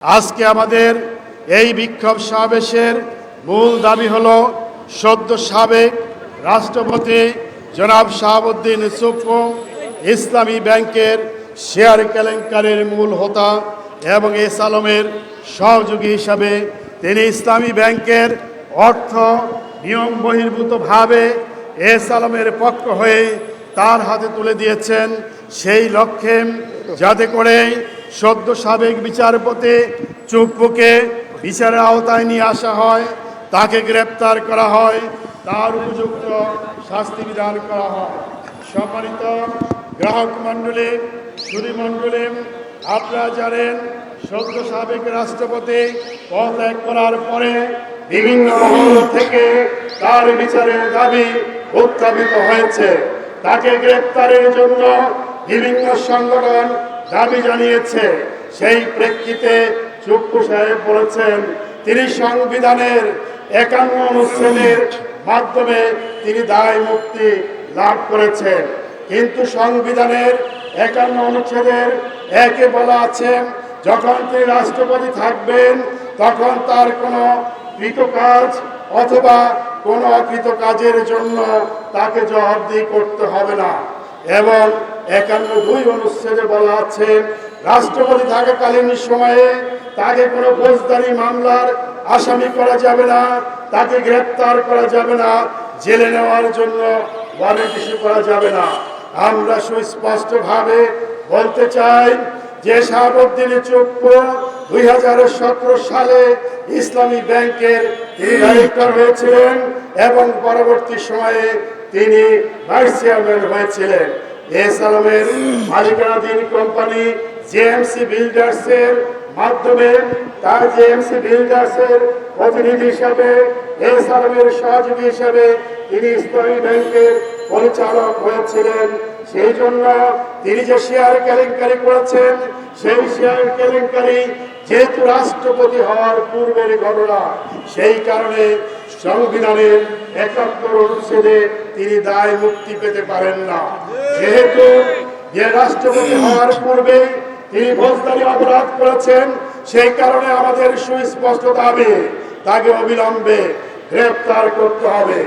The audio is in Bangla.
আজকে আমাদের এই বিক্ষোভ সমাবেশের মূল দাবি হলো সদ্য সাবেক রাষ্ট্রপতি জনাব শাহাবুদ্দিন ইউসুফকে ইসলামী ব্যাংকের শেয়ার কেলেঙ্কারির মূল হোতা এবং এস আলমের সহযোগী হিসাবে তিনি ইসলামী ব্যাংকের অর্থ নিয়ম বহির্ভূতভাবে এস আলমের পক্ষ হয়ে তার হাতে তুলে দিয়েছেন, সেই লক্ষ্যে যাতে করে সদ্য সাবেক বিচারপতি চুপ্পুকে বিচারের আওতায় নিয়ে আসা হয়, তাকে গ্রেপ্তার করা হয়, তার উপযুক্ত শাস্তি বিধান করা হয়। সম্মানিত গ্রাহক মণ্ডলী, সুধী মণ্ডলী, আপনারা জানেন সদ্য সাবেক রাষ্ট্রপতি পদত্যাগ করার পরে বিভিন্ন মহল থেকে তার বিচারের দাবি উত্থাপিত হয়েছে। তাকে গ্রেপ্তারের জন্য বিভিন্ন সংগঠন দাবি জানিয়েছে। সেই প্রেক্ষিতে চুপ্পু সাহেব বলেছেন তিনি সংবিধানের ৫১ অনুচ্ছেদের মাধ্যমে তিনি দায় মুক্তি লাভ করেছেন, কিন্তু সংবিধানের ৫১ অনুচ্ছেদের ১-এ বলা আছে যখন তিনি রাষ্ট্রপতি থাকবেন তখন তার কোনো কৃতকাজ অথবা কোনো অকৃতকাজের জন্য তাকে জবাবদিহি করতে হবে না। এবং ৫১(২) অনুচ্ছেদে বলা আছে রাষ্ট্রপতি থাকাকালীন সময়ে তাকে কোনো ফৌজদারি মামলার আসামি করা যাবে না, তাকে গ্রেপ্তার করা যাবে না, জেলে নেওয়ার জন্য ওয়ারেন্ট ইস্যু করা যাবে না। আমরা সুস্পষ্টভাবে বলতে চাই যে শাহাবুদ্দিন চুপ্পু ২০১৭ সালে ইসলামী ব্যাংকের ডাইরেক্টর হয়েছিলেন এবং পরবর্তী সময়ে তিনি ভাইস চেয়ারম্যান হয়েছিলেন। এস আলমের মালিকানাধীন কোম্পানি জেএমসি বিল্ডার্সের মাধ্যমে তার জেএমসি বিল্ডার্সের প্রতিনিধি হিসাবে এস আলমের সহযোগী হিসাবে তিনি ইসলামী ব্যাংকের পরিচালক হয়েছিলেন। সেই জন্য তিনি যে শেয়ার কেলেঙ্কারি করেছেন সেই শেয়ার কেলেঙ্কারি যেহেতু রাষ্ট্রপতি হওয়ার পূর্বের ঘটনা, সেই কারণে সংবিধানের ৭১ অনুচ্ছেদে তিনি দায় মুক্তি পেতে পারেন না। যেহেতু যে রাষ্ট্রপতি হওয়ার পূর্বে তিনি ফৌজদারি অপরাধ করেছেন, সেই কারণে আমাদের সুস্পষ্ট দাবি তাকে অবিলম্বে গ্রেপ্তার করতে হবে।